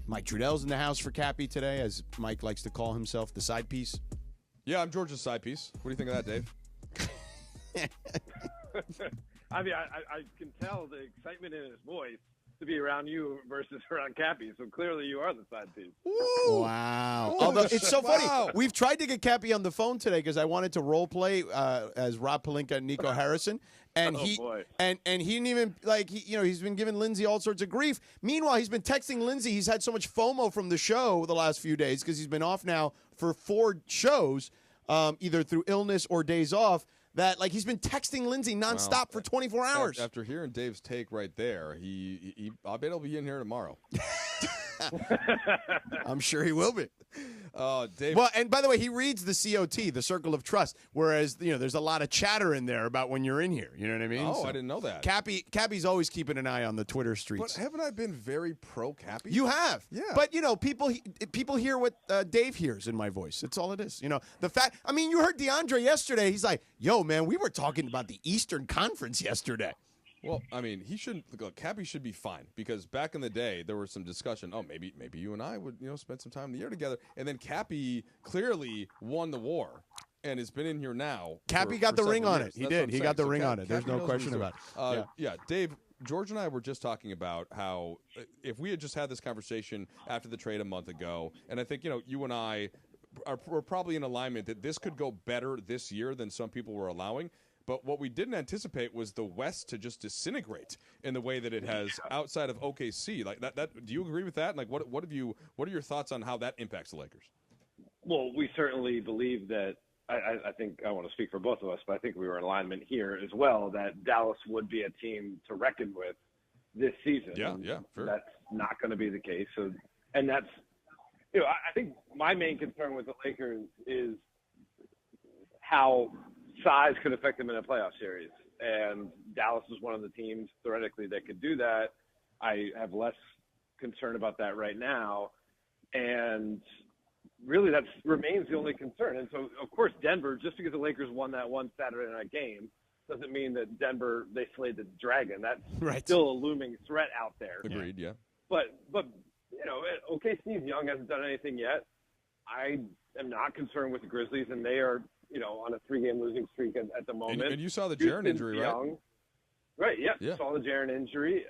Mike Trudell's in the house for Cappy today, as Mike likes to call himself, the side piece. Yeah, I'm George's side piece. What do you think of that, Dave? I mean, I can tell the excitement in his voice to be around you versus around Cappy. So clearly you are the side piece. Ooh. Wow. Although it's so funny. We've tried to get Cappy on the phone today because I wanted to role play as Rob Pelinka and Nico Harrison. And he didn't even he's been giving Lindsay all sorts of grief. Meanwhile, he's been texting Lindsay. He's had so much FOMO from the show the last few days because he's been off now for 4 shows, either through illness or days off. That he's been texting Lindsay nonstop for 24 hours. After hearing Dave's take right there, I bet he'll be in here tomorrow. I'm sure he will be. Dave. Well, and by the way, he reads the COT, the Circle of Trust, whereas there's a lot of chatter in there about when you're in here. You know what I mean? Oh, I didn't know that. Cappy's always keeping an eye on the Twitter streets. But haven't I been very pro Cappy? You have, yeah. But people hear what Dave hears in my voice. That's all it is. The fact. I mean, you heard DeAndre yesterday. He's like, "Yo, man, we were talking about the Eastern Conference yesterday." Well, I mean, he shouldn't. Look, Cappy should be fine because back in the day there was some discussion. Oh, maybe you and I would spend some time in the year together. And then Cappy clearly won the war and has been in here now. Cappy got the ring on it. He did. He got the ring on it. There's no question about it. Yeah, Dave. George and I were just talking about how if we had just had this conversation after the trade a month ago, and I think you and I we're probably in alignment that this could go better this year than some people were allowing. But what we didn't anticipate was the West to just disintegrate in the way that it has outside of OKC. Like that do you agree with that? And what are your thoughts on how that impacts the Lakers? Well, we certainly believe that. I think I want to speak for both of us, but I think we were in alignment here as well that Dallas would be a team to reckon with this season. Yeah, sure. That's not going to be the case. So, and that's I think my main concern with the Lakers is how size could affect them in a playoff series. And Dallas is one of the teams, theoretically, that could do that. I have less concern about that right now. And really, that remains the only concern. And so, of course, Denver, just because the Lakers won that one Saturday night game, doesn't mean that Denver, they slayed the dragon. That's still a looming threat out there. Agreed, yeah. But OKC's young, hasn't done anything yet. I am not concerned with the Grizzlies, and they are on a 3-game losing streak at the moment. And you saw the Jaren injury, right? Right, yeah. Saw the Jaren injury.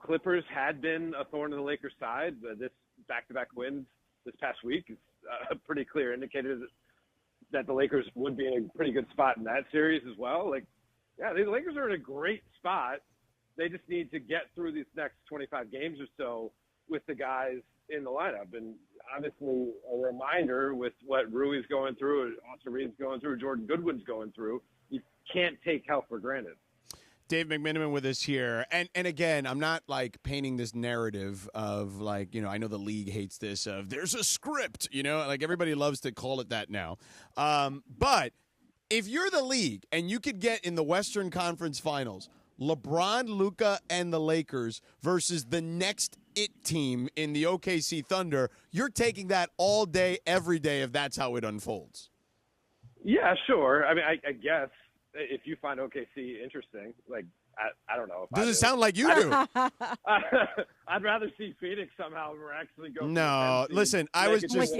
Clippers had been a thorn in the Lakers' side. This back-to-back wins this past week is a pretty clear indicator that the Lakers would be in a pretty good spot in that series as well. The Lakers are in a great spot. They just need to get through these next 25 games or so with the guys in the lineup. And obviously a reminder with what Rui's going through, Austin Reed's going through, Jordan Goodwin's going through, you can't take health for granted. Dave McMenamin with us here. And again, I'm not painting this narrative of I know the league hates this of there's a script, everybody loves to call it that now. But if you're the league and you could get in the Western Conference Finals, LeBron, Luka, and the Lakers versus the next it team in the OKC Thunder, you're taking that all day, every day if that's how it unfolds. Yeah, sure. I mean, I guess if you find OKC interesting, I don't know. Does it sound like you do? I'd rather see Phoenix somehow actually go. No, listen, I was just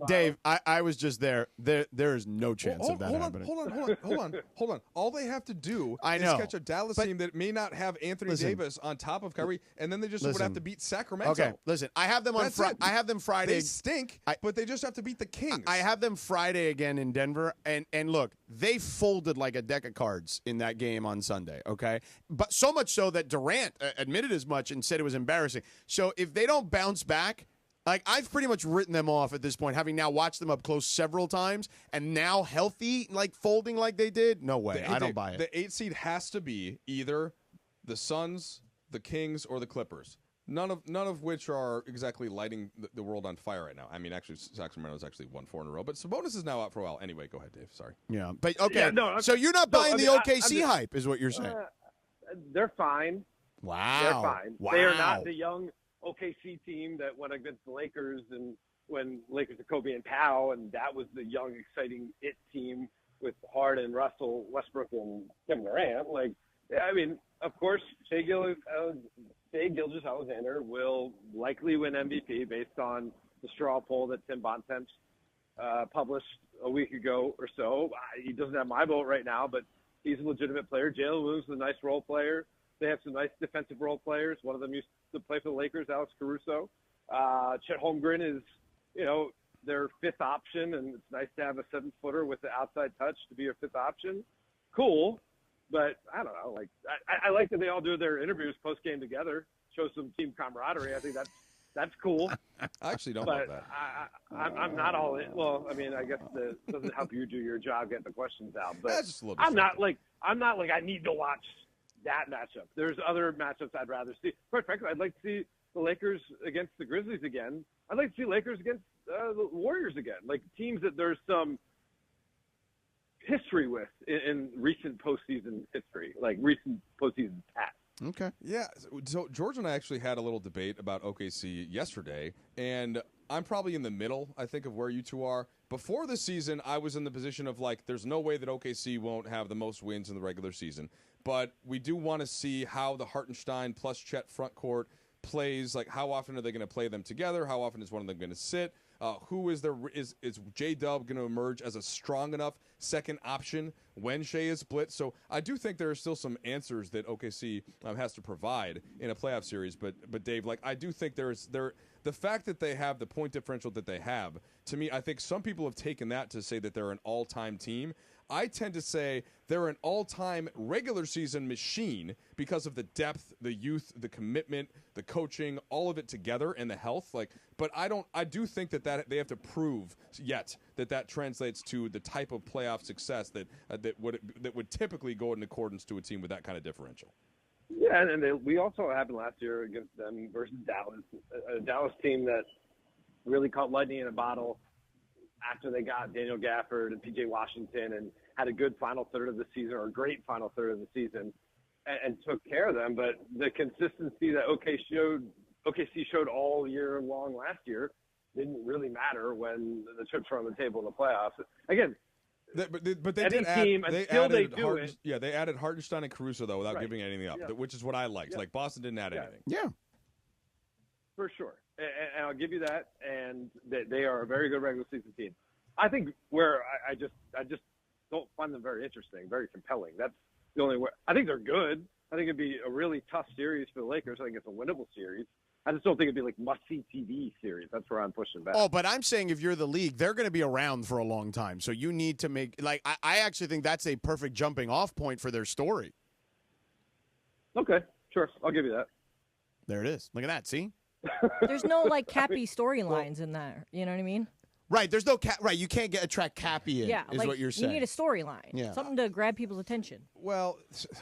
Dave. I was just there. There is no chance of that happening. Hold on. All they have to do is catch a Dallas team that may not have Anthony Davis on top of Kyrie, and then they just would have to beat Sacramento. Okay, listen, I have them on Friday. I have them Friday. They stink, but they just have to beat the Kings. I have them Friday again in Denver, and look, they folded like a deck of cards in that game on Sunday. Okay. But so much so that Durant admitted as much and said it was embarrassing. So if they don't bounce back, I've pretty much written them off at this point, having now watched them up close several times, and now healthy, folding like they did. No way, I don't buy it. The 8 seed has to be either the Suns, the Kings, or the Clippers. None of which are exactly lighting the world on fire right now. I mean, actually, Sacramento's actually won 4 in a row, but Sabonis is now out for a while. Anyway, go ahead, Dave. Sorry. Yeah, but okay. Yeah, so you're not buying the OKC hype, is what you're saying? They're fine. Wow. They're fine. Wow. They are not the young OKC team that went against the Lakers and when Lakers had Kobe and Powell, and that was the young, exciting it team with Harden, Russell, Westbrook, and Kevin Durant. Yeah, I mean, of course, Shai Gilgeous-Alexander will likely win MVP based on the straw poll that Tim Bontemps published a week ago or so. He doesn't have my vote right now, but he's a legitimate player. Jalen Williams is a nice role player. They have some nice defensive role players. One of them used to play for the Lakers, Alex Caruso. Chet Holmgren is, their fifth option, and it's nice to have a 7-footer with the outside touch to be your fifth option. Cool, but I don't know. Like I like that they all do their interviews post game together, show some team camaraderie. I think that's cool. I actually don't but love that. I'm not all in. Well, I mean, I guess it doesn't help you do your job, getting the questions out. But That's just a little bit I'm not like I need to watch that matchup. There's other matchups I'd rather see. Quite frankly, I'd like to see the Lakers against the Grizzlies again. I'd like to see Lakers against the Warriors again, like teams that there's some history with in recent postseason history, like recent postseason past. Okay. Yeah. So George and I actually had a little debate about OKC yesterday, and I'm probably in the middle, I think, of where you two are. Before the season, I was in the position of, like, there's no way that OKC won't have the most wins in the regular season. But we do want to see how the Hartenstein plus Chet front court plays. Like, how often are they going to play them together? How often is one of them going to sit? Who is there? Is J-Dub going to emerge as a strong enough second option when Shai is split? So I do think there are still some answers that OKC has to provide in a playoff series. But Dave, like, I do think the fact that they have the point differential that they have, to me, I think some people have taken that to say that they're an all-time team. I tend to say they're an all-time regular season machine because of the depth, the youth, the commitment, the coaching, all of it together, and the health. But I do think that they have to prove yet that translates to the type of playoff success that would typically go in accordance to a team with that kind of differential. Yeah, and we also happened last year against them versus Dallas, a Dallas team that really caught lightning in a bottle after they got Daniel Gafford and P.J. Washington and had a good final third of the season, or a great final third of the season, and took care of them. But the consistency that OKC showed all year long last year didn't really matter when the chips were on the table in the playoffs. Again, but they did add, Yeah, they added Hartenstein and Caruso, though, without giving anything up, which is what I liked. Like, Boston didn't add anything. Yeah. For sure. And I'll give you that. And they are a very good regular season team. I think where I just don't find them very interesting, very compelling. That's the only way. I think they're good. I think it'd be a really tough series for the Lakers. I think it's a winnable series. I just don't think it'd be like must-see TV series. That's where I'm pushing back. Oh, but I'm saying if you're the league, they're going to be around for a long time. So you need to make – like, I actually think that's a perfect jumping-off point for their story. Okay, sure. I'll give you that. There it is. Look at that. See? There's no, like, Cappy storylines in there. You know what I mean? Right. There's no right. You can't attract Cappy in. Yeah, is like, what you're saying. You need a storyline. Yeah. Something to grab people's attention. Well,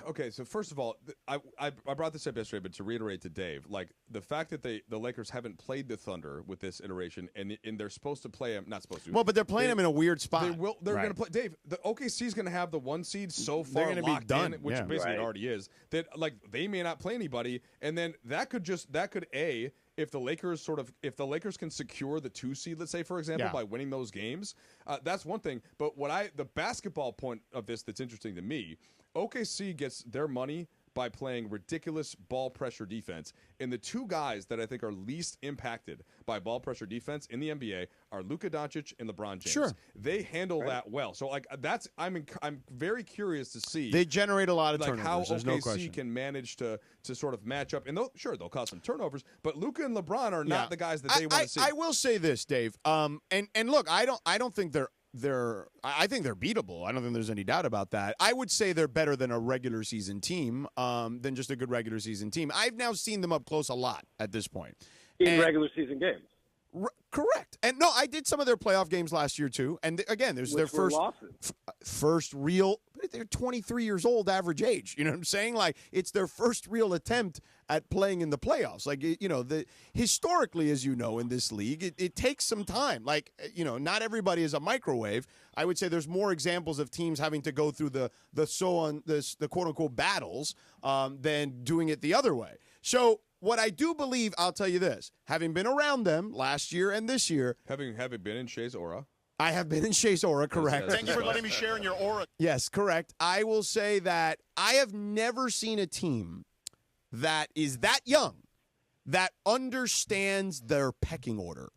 okay. So first of all, I brought this up yesterday, but to reiterate to Dave, like, the fact that the Lakers haven't played the Thunder with this iteration, and they're supposed to play them, not supposed to. Well, but they're playing them in a weird spot. They're going to play. Dave, the OKC is going to have the 1 seed so far they're gonna locked be done, in, which basically it already is. That, like, they may not play anybody, and then that could if the Lakers can secure the 2 seed, let's say, for example, by winning those games, that's one thing. But the basketball point of this that's interesting to me, OKC gets their money by playing ridiculous ball pressure defense. And the two guys that I think are least impacted by ball pressure defense in the NBA are Luka Doncic and LeBron James. Sure. They handle that well. So, like, I'm very curious to see. They generate a lot of turnovers. How There's OKC no question. can manage to sort of match up. And they'll cause some turnovers, but Luka and LeBron are not the guys that they want to see. I will say this, Dave. And look, I don't think I think they're beatable. I don't think there's any doubt about that. I would say they're better than a regular season team, than just a good regular season team. I've now seen them up close a lot at this point. In regular season games. Correct. And no, I did some of their playoff games last year too. And again, there's their first real. They're 23 years old, average age. You know what I'm saying? Like, it's their first real attempt at playing in the playoffs. Like, historically, as you know, in this league, it takes some time. Like, not everybody is a microwave. I would say there's more examples of teams having to go through the quote unquote battles than doing it the other way. So, what I do believe, I'll tell you this, having been around them last year and this year. Having been in Shai's aura. I have been in Shea's aura, correct. Thank you for letting me share in your aura. Yes, correct. I will say that I have never seen a team that is that young that understands their pecking order.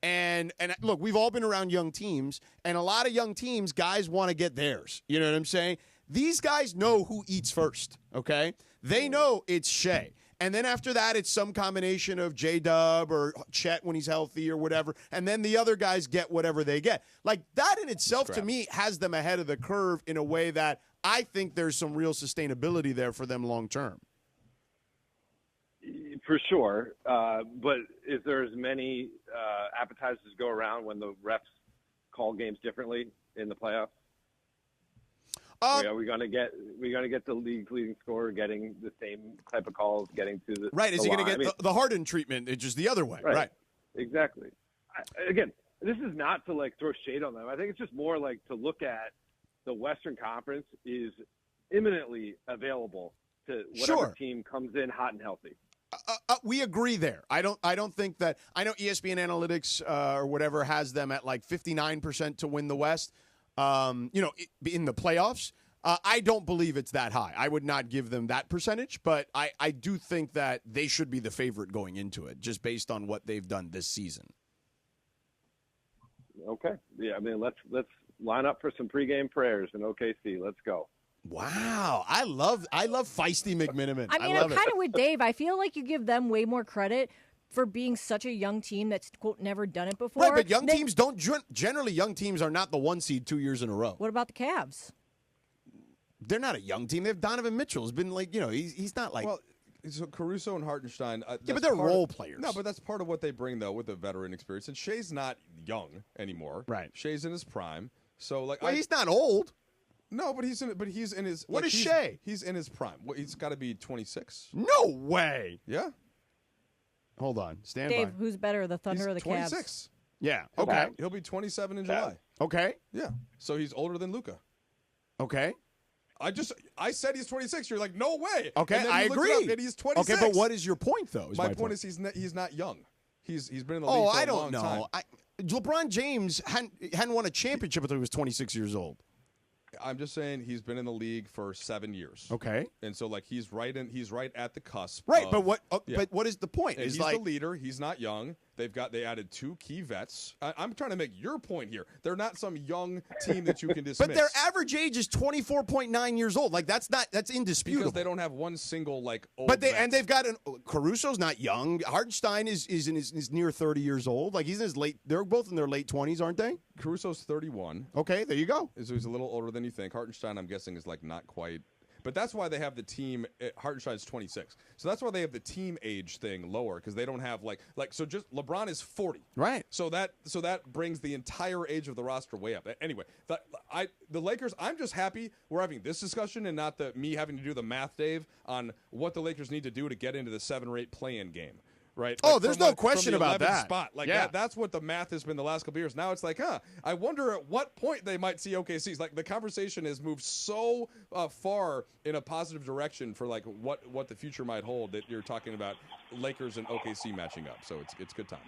And look, we've all been around young teams, and a lot of young teams, guys want to get theirs. You know what I'm saying? These guys know who eats first, okay? They know it's Shea. And then after that, it's some combination of J-Dub or Chet when he's healthy or whatever. And then the other guys get whatever they get. Like, that in itself, to me, has them ahead of the curve in a way that I think there's some real sustainability there for them long term. For sure. But is there as many appetizers to go around when the refs call games differently in the playoffs? Are we going to get the league's leading scorer getting the same type of calls, getting to the right? Is the he going to line? get the Harden treatment? It's just the other way, right? Exactly. Again, this is not to like throw shade on them. I think it's just more like to look at the Western Conference is imminently available to whatever team comes in hot and healthy. We agree there. I don't think that. I know ESPN Analytics or whatever has them at like 59% to win the West. In the playoffs. I don't believe it's that high. I would not give them that percentage, but I do think that they should be the favorite going into it, just based on what they've done this season. Okay. Yeah, I mean, let's line up for some pregame prayers in OKC. Let's go. Wow, I love feisty McMenamin. I mean, I'm kind of with Dave. I feel like you give them way more credit for being such a young team that's, quote, never done it before. Right, but young teams don't generally. Young teams are not the 1 seed 2 years in a row. What about the Cavs? They're not a young team. They have Donovan Mitchell. Has been like, he's not like. Well, so Caruso and Hartenstein. Yeah, but they're role players. No, but that's part of what they bring though with the veteran experience. And Shea's not young anymore. Right. Shea's in his prime. So like, he's not old. No, but he's in his. What like, is Shea? He's in his prime. He's got to be 26. No way. Yeah. Hold on. Stand Dave, by. who's better, the Thunder or the 26. Cavs? Yeah. Okay. He'll be 27 in July. Okay. Yeah. So he's older than Luka. Okay. I said he's 26. You're like, no way. Okay, and then I agree. agree. And he's 26. Okay, but what is your point though? My point is he's not young. He's been in the league for a long time. LeBron James hadn't won a championship until he was 26 years old. I'm just saying he's been in the league for 7 years. Okay. And so like he's right at the cusp. Right, of, but what is the point? And he's the leader. He's not young. They added 2 key vets. I'm trying to make your point here. They're not some young team that you can dismiss. But their average age is 24.9 years old. Like that's indisputable. Because they don't have one single like old But vet. they've got Caruso's not young. Hartenstein is in his near 30 years old. Like he's in his late. They're both in their late 20s, aren't they? Caruso's 31. Okay, there you go. So he's a little older than you think. Hartenstein, I'm guessing, is like not quite. But that's why they have the team. Hartenstein's 26, so that's why they have the team age thing lower because they don't have like so. Just LeBron is 40, right? So that brings the entire age of the roster way up. Anyway, the Lakers. I'm just happy we're having this discussion and not me having to do the math, Dave, on what the Lakers need to do to get into the 7 or 8 play-in game. Right. Oh, there's no question about that. Spot. Like that's what the math has been the last couple of years. Now it's like, I wonder at what point they might see OKC's. Like the conversation has moved so far in a positive direction for like what the future might hold that you're talking about Lakers and OKC matching up. So it's good times.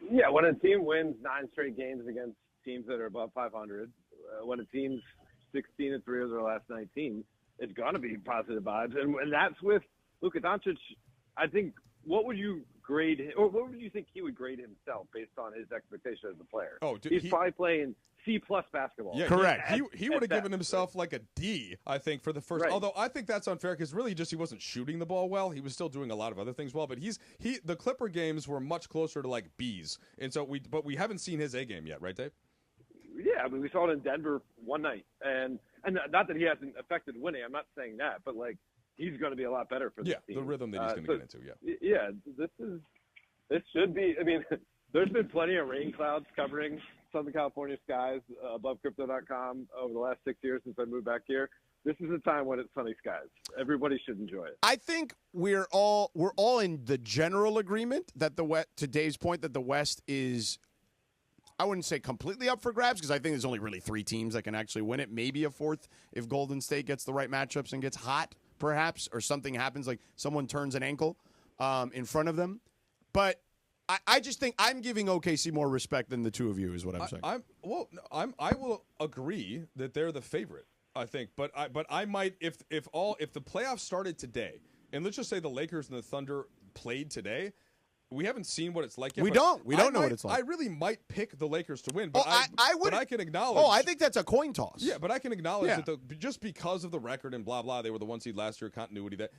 Yeah, when a team wins 9 straight games against teams that are above 500, when a team's 16-3 of their last 19, it's gonna be positive vibes, and that's with Luka Doncic. I think. What would you grade him, or what would you think he would grade himself based on his expectation as a player? Oh, dude, he's probably playing C+ basketball. Yeah, correct. He would have given himself like a D, I think, for the first. Right. Although I think that's unfair because really just he wasn't shooting the ball well. He was still doing a lot of other things well. But the Clipper games were much closer to like B's, and so we haven't seen his A game yet, right, Dave? Yeah, I mean we saw it in Denver one night, and not that he hasn't affected winning. I'm not saying that, but like. He's going to be a lot better for this team. The rhythm that he's going to get into, Yeah, this should be, I mean, there's been plenty of rain clouds covering Southern California skies above Crypto.com over the last 6 years since I moved back here. This is a time when it's sunny skies. Everybody should enjoy it. I think we're all in the general agreement that to Dave's point, that the West is, I wouldn't say completely up for grabs because I think there's only really 3 teams that can actually win it. Maybe a 4th if Golden State gets the right matchups and gets hot. Perhaps, or something happens, like someone turns an ankle in front of them. But I just think I'm giving OKC more respect than the two of you is what I'm saying. I will agree that they're the favorite. I think, but I might if the playoffs started today, and let's just say the Lakers and the Thunder played today. We haven't seen what it's like yet. We don't know what it's like. I really might pick the Lakers to win, but but I can acknowledge. Oh, I think that's a coin toss. Yeah, but I can acknowledge that just because of the record and blah blah, they were the 1 seed last year, continuity. That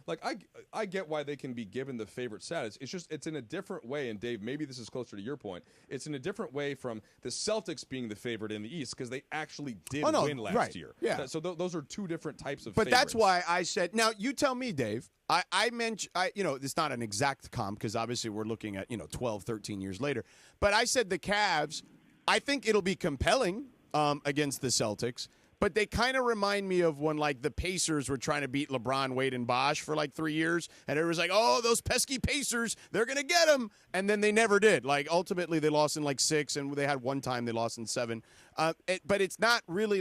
I get why they can be given the favorite status. It's just it's in a different way. And Dave, maybe this is closer to your point. It's in a different way from the Celtics being the favorite in the East because they actually did win last year. Yeah. So those are two different types of. But favorites. that's why I said. Now you tell me, Dave. I mentioned, it's not an exact comp because obviously we're looking at, 12, 13 years later. But I said the Cavs, I think it'll be compelling against the Celtics. But they kind of remind me of when, like, the Pacers were trying to beat LeBron, Wade, and Bosh for, 3 years. And everyone's like, oh, those pesky Pacers, they're going to get them. And then they never did. Like, ultimately, they lost in, 6, and they had one time they lost in 7. But it's not really,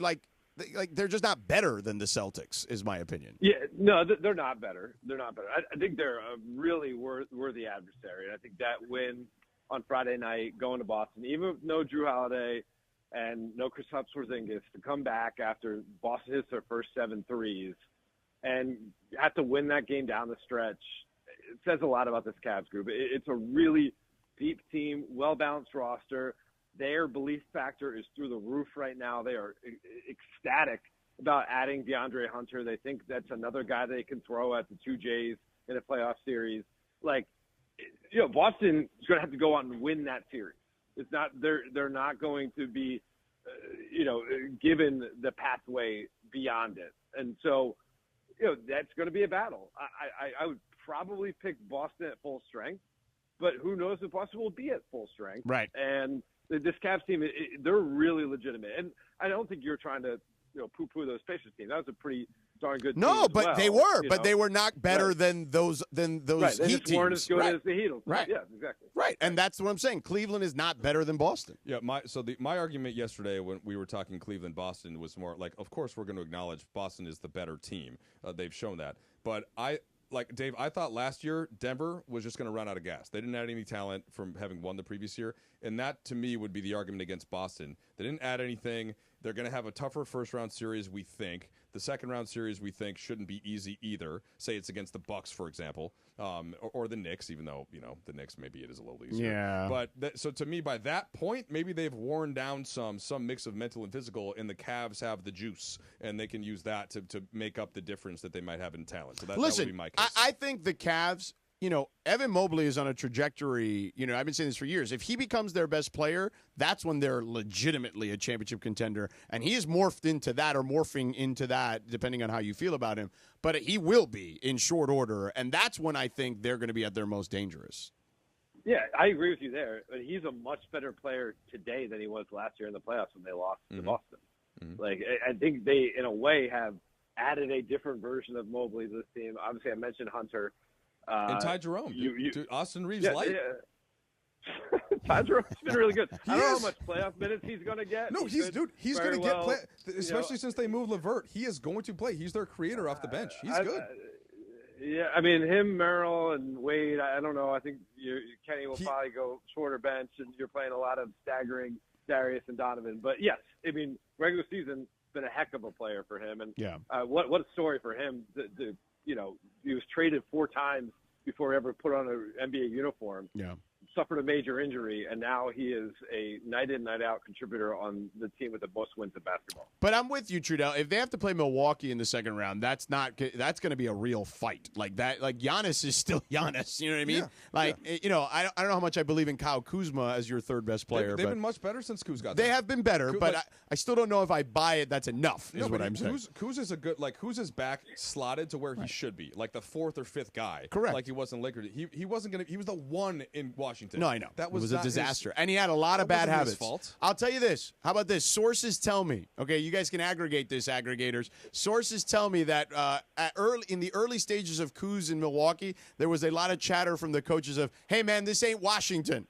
they're just not better than the Celtics, is my opinion. Yeah, no, they're not better. They're not better. I think they're a really worthy adversary. And I think that win on Friday night going to Boston, even with no Drew Holiday and no Kristaps Porzingis, to come back after Boston hits their first 7 threes and have to win that game down the stretch, it says a lot about this Cavs group. It's a really deep team, well-balanced roster. Their belief factor is through the roof right now. They are ecstatic about adding DeAndre Hunter. They think that's another guy they can throw at the 2 J's in a playoff series. Boston is going to have to go out and win that series. It's not they're not going to be, given the pathway beyond it. And so, that's going to be a battle. I would probably pick Boston at full strength, but who knows if Boston will be at full strength. Right. And this Cavs team, they're really legitimate. And I don't think you're trying to, poo-poo those Pacers team. That was a pretty darn good team. No, but they were. But they were not better than those right. They Heat just weren't teams. as good as the Heat. Right. Yeah, exactly. Right. And that's what I'm saying. Cleveland is not better than Boston. Yeah, my argument yesterday when we were talking Cleveland-Boston was more like, of course we're going to acknowledge Boston is the better team. They've shown that. But Dave, I thought last year Denver was just going to run out of gas. They didn't add any talent from having won the previous year. And that, to me, would be the argument against Boston. They didn't add anything. They're going to have a tougher first-round series, we think. The second-round series, we think, shouldn't be easy either. Say it's against the Bucks, for example, or the Knicks, even though, the Knicks, maybe it is a little easier. Yeah. But so to me, by that point, maybe they've worn down some mix of mental and physical, and the Cavs have the juice, and they can use that to make up the difference that they might have in talent. So that would be my case. I think the Cavs, Evan Mobley is on a trajectory. I've been saying this for years. If he becomes their best player, that's when they're legitimately a championship contender. And he is morphed into that or morphing into that, depending on how you feel about him. But he will be in short order. And that's when I think they're going to be at their most dangerous. Yeah, I agree with you there. But he's a much better player today than he was last year in the playoffs when they lost to Boston. Mm-hmm. I think they, in a way, have added a different version of Mobley to this team. Obviously, I mentioned Hunter. And Ty Jerome, dude, Austin Reeves light. Yeah. Ty Jerome's been really good. I don't know how much playoff minutes he's going to get. No, he's going to get play, especially since they moved LeVert. He is going to play. He's their creator off the bench. He's good. Yeah, I mean, him, Merrill, and Wade, I don't know. I think Kenny will probably go shorter bench, and you're playing a lot of staggering Darius and Donovan. But, yes, I mean, regular season been a heck of a player for him. And what a story for him to he was traded 4 times before he ever put on an NBA uniform. Yeah. Suffered a major injury, and now he is a night-in, night-out contributor on the team with the most wins in basketball. But I'm with you, Trudell. If they have to play Milwaukee in the second round, that's going to be a real fight. Like that, like Giannis is still Giannis. You know what I mean? Yeah. I don't know how much I believe in Kyle Kuzma as your third best player. They've been much better since Kuz got there. there. They have been better, but I still don't know if I buy it. That's enough. Is what I'm saying. Kuz is a good Kuz is back slotted to where he should be, like the 4th or 5th guy. Correct. Like he was in Lakers. He wasn't gonna. He was the one in Washington. No, I know. That was a disaster. And he had a lot of that bad wasn't habits. his fault. I'll tell you this. How about this? Sources tell me, okay, you guys can aggregate this, aggregators. Sources tell me that in the early stages of Kuz in Milwaukee, there was a lot of chatter from the coaches of, hey, man, this ain't Washington.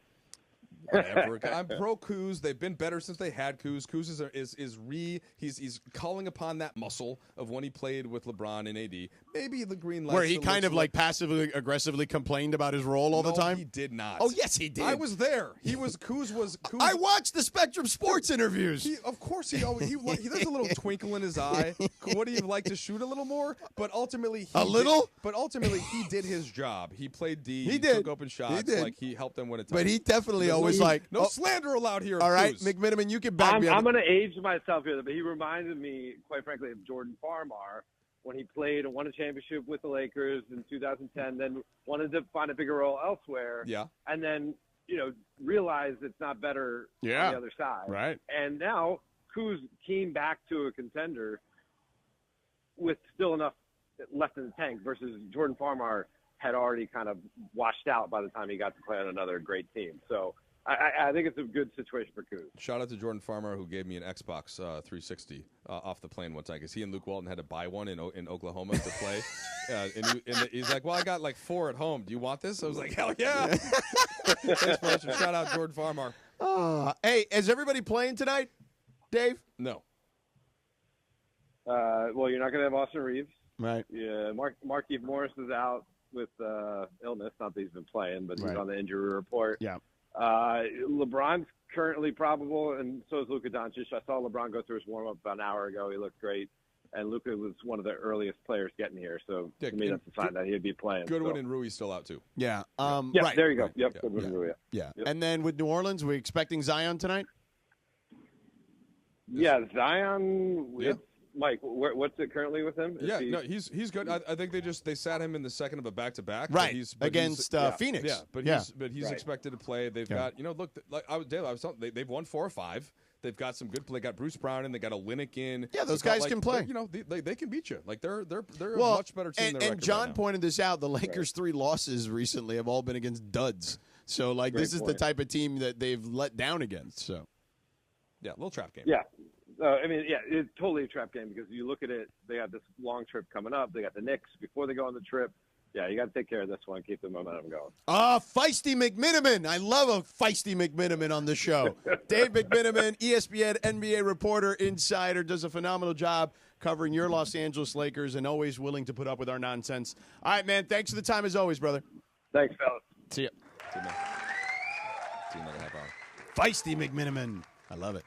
Whatever. I'm pro Kuz. They've been better since they had Kuz. Kuz he's calling upon that muscle of when he played with LeBron and AD. Maybe the green light. Where he kind of like passively aggressively complained about his role all the time. He did not. Oh yes, he did. I was there. Kuz was. I watched the Spectrum Sports interviews. Of course, he there's a little twinkle in his eye. Would he have liked to shoot a little more? But ultimately, he did his job. He played D. He did. Took open shots. He did. Like he helped them win a title. But he definitely always no slander allowed here. All right, Kuz. McMenamin, you can back me up. I'm going to age myself here, but he reminded me, quite frankly, of Jordan Farmar when he played and won a championship with the Lakers in 2010, then wanted to find a bigger role elsewhere. Yeah. And then, realized it's not better on the other side. Right. And now Kuz came back to a contender with still enough left in the tank versus Jordan Farmar had already kind of washed out by the time he got to play on another great team. So I think it's a good situation for Kuz. Shout out to Jordan Farmer, who gave me an Xbox 360 off the plane one time because he and Luke Walton had to buy one in Oklahoma to play. And he's like, well, I got like 4 at home. Do you want this? I was like, hell yeah. Thanks, Marshall. Shout out Jordan Farmer. Hey, is everybody playing tonight, Dave? No. Well, you're not going to have Austin Reeves. Right. Yeah, Markieff Morris is out with illness. Not that he's been playing, but he's on the injury report. Yeah. LeBron's currently probable, and so is Luka Doncic. I saw LeBron go through his warm-up about an hour ago. He looked great. And Luka was one of the earliest players getting here, so to me that's a sign that he'd be playing. Goodwin and Rui still out, too. Yeah. Right. There you go. Right. Yep, Goodwin and Rui. Yeah. Yep. And then with New Orleans, we're expecting Zion tonight? Yeah, Zion. It's, Mike, what's it currently with him? He's good. I think they sat him in the second of a back-to-back. Right, against Phoenix. Yeah, but he's expected to play. They've got look, like I was telling, they've won 4 or 5. They've got some good play. They got Bruce Brown in. They got Olynyk in. Yeah, those guys can play. They can beat you. Like they're a much better team. And John pointed this out. The Lakers' 3 losses recently have all been against duds. So this is the type of team that they've let down against. So yeah, little trap game. Yeah. It's totally a trap game because you look at it, they have this long trip coming up. They got the Knicks before they go on the trip. Yeah, you got to take care of this one, keep the momentum going. Feisty McMenamin. I love a feisty McMenamin on the show. Dave McMenamin, ESPN NBA reporter, insider, does a phenomenal job covering your Los Angeles Lakers and always willing to put up with our nonsense. All right, man, thanks for the time as always, brother. Thanks, fellas. See ya. See you another half hour. Feisty McMenamin. I love it.